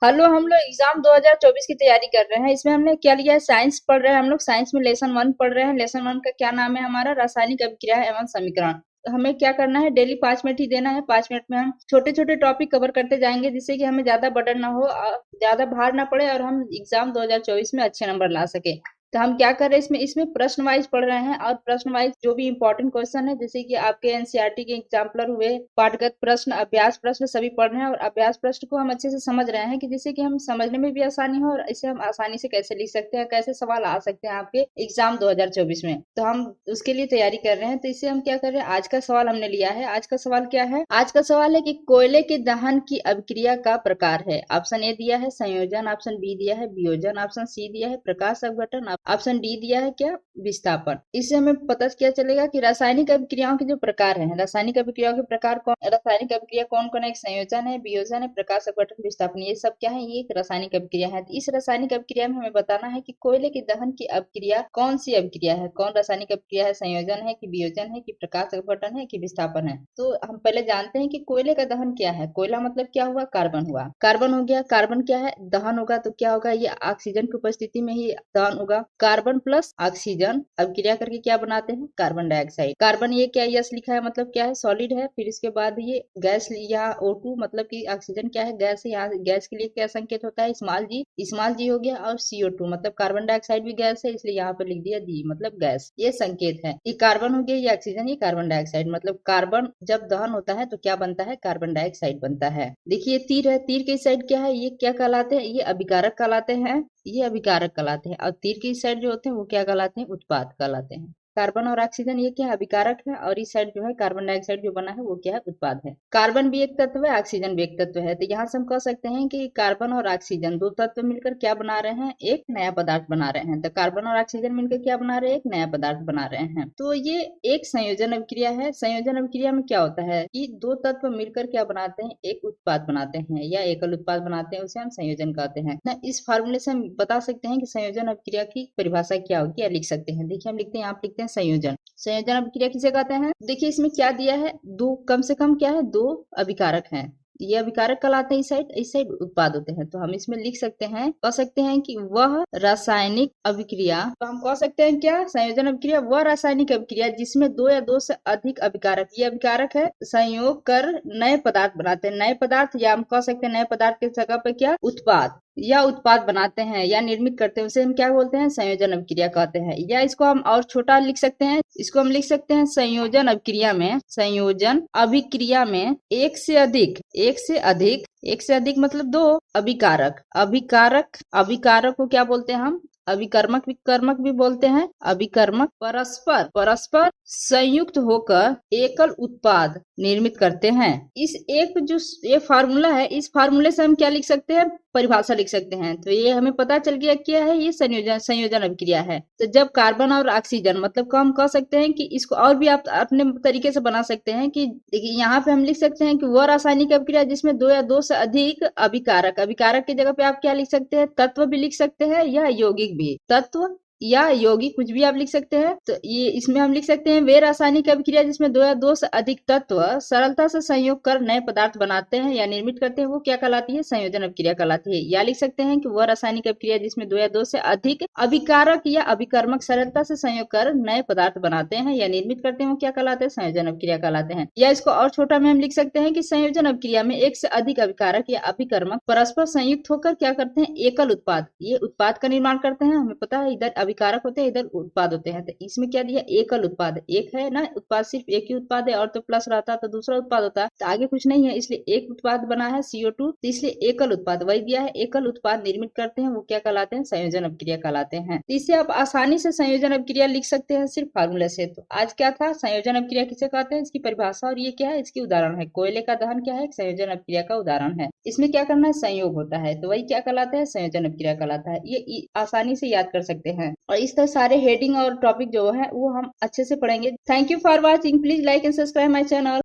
Hello, हम लोग exam 2024 की तैयारी कर रहे हैं। इसमें हमने क्या लिया है, साइंस पढ़ रहे हैं। हम लोग साइंस में लेसन 1 पढ़ रहे हैं। लेसन 1 का क्या नाम है हमारा, रासायनिक अभिक्रिया एवं समीकरण। तो हमें क्या करना है, डेली 5 मिनट ही देना है। 5 मिनट में हम छोटे छोटे टॉपिक कवर करते जाएंगे, जिससे कि हमें ज्यादा बर्डन ना हो, ज्यादा भार ना पड़े, और हम एग्जाम 2024 में अच्छे नंबर ला सके। तो हम क्या कर रहे हैं, इसमें प्रश्न वाइज पढ़ रहे हैं, और प्रश्न वाइज जो भी इंपॉर्टेंट क्वेश्चन है, जैसे कि आपके एनसीईआरटी के एग्जाम्पलर हुए, पाठगत प्रश्न, अभ्यास प्रश्न, सभी पढ़ रहे हैं। और अभ्यास प्रश्न को हम अच्छे से समझ रहे हैं, कि जिससे कि हम समझने में भी आसानी हो, और इसे हम आसानी से कैसे लिख सकते हैं, कैसे सवाल आ सकते हैं आपके एग्जाम 2024 में। तो हम उसके लिए तैयारी कर रहे हैं। तो इसे हम क्या कर रहे हैं, आज का सवाल हमने लिया है। आज का सवाल क्या है, आज का सवाल है कि कोयले के दहन की अभिक्रिया का प्रकार है। ऑप्शन ए दिया है संयोजन, ऑप्शन बी दिया है वियोजन, ऑप्शन सी दिया है प्रकाश अपघटन, ऑप्शन डी दिया है क्या, विस्थापन। इससे हमें पता क्या चलेगा कि रासायनिक अभिक्रियाओं के जो प्रकार हैं, रासायनिक अभिक्रियाओं के प्रकार कौन, रासायनिक अभिक्रिया कौन कौन है, एक संयोजन है, वियोजन है, प्रकाश अपघटन, विस्थापन। ये सब क्या है, ये एक रासायनिक अभिक्रिया है। तो इस रासायनिक अभिक्रिया में हमें बताना है कि कोयले के दहन की अभिक्रिया कौन सी अभिक्रिया है, कौन रासायनिक अभिक्रिया है, संयोजन है कि वियोजन है कि प्रकाश अपघटन है कि विस्थापन है। तो हम पहले जानते हैं कि कोयले का दहन क्या है। कोयला मतलब क्या हुआ, कार्बन हुआ, कार्बन हो गया। कार्बन क्या है, दहन होगा तो क्या होगा, ये ऑक्सीजन की उपस्थिति में ही दहन होगा। कार्बन प्लस ऑक्सीजन अभिक्रिया करके क्या बनाते हैं, कार्बन डाइऑक्साइड। कार्बन ये क्या, यस लिखा है, मतलब क्या है, सॉलिड है। फिर इसके बाद ये गैस या O2, मतलब कि ऑक्सीजन क्या है, गैस है। यहाँ गैस के लिए क्या संकेत होता है, स्मॉल जी, स्मॉल जी हो गया। और CO2 मतलब कार्बन डाइऑक्साइड भी गैस है, इसलिए यहाँ पर लिख दिया जी, मतलब गैस। ये संकेत है। ये कार्बन हो गया, ये ऑक्सीजन, ये कार्बन डाइऑक्साइड। मतलब कार्बन जब दहन होता है तो क्या बनता है, कार्बन डाइऑक्साइड बनता है। देखिए तीर है, तीर के साइड क्या है, ये क्या कहलाते हैं, ये अभिकारक कहलाते हैं, ये अभिकारक कहलाते हैं। और तीर की साइड जो होते हैं वो क्या कहलाते हैं, उत्पाद कहलाते हैं। कार्बन और ऑक्सीजन ये क्या है, अभिकारक है, और इस साइड जो है कार्बन डाइऑक्साइड जो बना है वो क्या है, उत्पाद है। कार्बन भी एक तत्व है, ऑक्सीजन भी एक तत्व है। तो यहाँ से हम कह सकते हैं कि कार्बन और ऑक्सीजन दो तत्व मिलकर क्या बना रहे हैं, एक नया पदार्थ बना रहे हैं। तो कार्बन और ऑक्सीजन मिलकर क्या बना रहे हैं, एक नया पदार्थ बना रहे हैं। तो ये एक संयोजन अभिक्रिया है। संयोजन अभिक्रिया में क्या होता है कि दो तत्व मिलकर क्या बनाते हैं, एक उत्पाद बनाते हैं, या एकल उत्पाद बनाते हैं, उसे हम संयोजन कहते हैं ना। इस फार्मूले से हम बता सकते हैं कि संयोजन अभिक्रिया की परिभाषा क्या होगी, या लिख सकते हैं। देखिए हम लिखते हैं, आप लिखते हैं संयोजन। संयोजन अभिक्रिया किसे कहते हैं, देखिए इसमें क्या दिया है, दो, कम से कम क्या है, दो अभिकारक हैं। ये अभिकारक कहलाते हैं, इस साइड उत्पाद होते हैं। तो हम इसमें लिख सकते हैं, कह सकते हैं कि वह रासायनिक अभिक्रिया, तो हम कह सकते हैं क्या, संयोजन अभिक्रिया वह रासायनिक अभिक्रिया जिसमें दो या दो से अधिक अभिकारक, ये अभिकारक है, संयोग कर नए पदार्थ बनाते हैं। नए पदार्थ, या हम कह सकते हैं नए पदार्थ की जगह पे क्या, उत्पाद, या उत्पाद बनाते हैं या निर्मित करते हैं, उसे हम क्या बोलते हैं, संयोजन अभिक्रिया कहते हैं। या इसको हम और छोटा लिख सकते हैं, इसको हम लिख सकते हैं संयोजन अभिक्रिया में, संयोजन अभिक्रिया में एक से अधिक, एक से अधिक मतलब दो अभिकारक, अभिकारक को क्या बोलते हैं हम, अभिकर्मक, विकर्मक भी बोलते हैं, अभिकर्मक परस्पर संयुक्त होकर एकल उत्पाद निर्मित करते हैं। इस एक जो ये फार्मूला है, इस फार्मूले से हम क्या लिख सकते हैं, परिभाषा लिख सकते हैं। तो ये हमें पता चल गया क्या है, ये संयोजन अभिक्रिया है। तो जब कार्बन और ऑक्सीजन, मतलब हम कह सकते हैं कि इसको और भी आप अपने तरीके से बना सकते हैं कि देखिए यहाँ पे हम लिख सकते हैं कि वह रासायनिक अभिक्रिया जिसमें दो या दो से अधिक अभिकारक, अभिकारक की जगह पे आप क्या लिख सकते हैं, तत्व भी लिख सकते हैं, या यौगिक भी, तत्व या यौगिक कुछ भी आप लिख सकते हैं। तो ये इसमें हम लिख सकते हैं वे रासायनिक अभिक्रिया जिसमें दो या दो से अधिक तत्व सरलता से संयोग कर नए पदार्थ बनाते हैं या निर्मित करते हैं, वो क्या कहलाती है, संयोजन अभिक्रिया कहलाती है। या लिख सकते हैं कि वह रासायनिक अभिक्रिया जिसमें दो या दो से अधिक अभिकारक या अभिकर्मक सरलता से संयोग कर नए पदार्थ बनाते हैं या निर्मित करते हैं, वो क्या कहलाते हैं, संयोजन अभिक्रिया कहलाते हैं। या इसको और छोटा में हम लिख सकते हैं कि संयोजन अभिक्रिया में एक से अधिक अभिकारक या अभिकर्मक परस्पर संयुक्त होकर क्या करते हैं, एकल उत्पाद, ये उत्पाद का निर्माण करते हैं। हमें पता है इधर अभिकारक होते हैं, इधर उत्पाद होते हैं। तो इसमें क्या दिया, एकल उत्पाद, एक है ना उत्पाद, सिर्फ एक ही उत्पाद है, और तो प्लस रहता तो दूसरा उत्पाद होता, तो आगे कुछ नहीं है, इसलिए एक उत्पाद बना है CO2, तो इसलिए एकल उत्पाद वही दिया है, एकल उत्पाद निर्मित करते हैं, वो क्या कहलाते हैं, संयोजन अभिक्रिया कहलाते हैं। तो इससे आप आसानी से संयोजन अभिक्रिया लिख सकते हैं सिर्फ फार्मूले से। तो आज क्या था, संयोजन अभिक्रिया किसे कहते हैं, इसकी परिभाषा, और ये क्या है, इसकी उदाहरण है। कोयले का दहन क्या है, एक संयोजन अभिक्रिया का उदाहरण है। इसमें क्या करना है, संयोग होता है, तो वही क्या कहलाता है, संयोजन अभिक्रिया कहलाता है। ये आसानी से याद कर सकते हैं, और इस तरह सारे हेडिंग और टॉपिक जो है वो हम अच्छे से पढ़ेंगे। Thank you for watching, please like and subscribe my channel.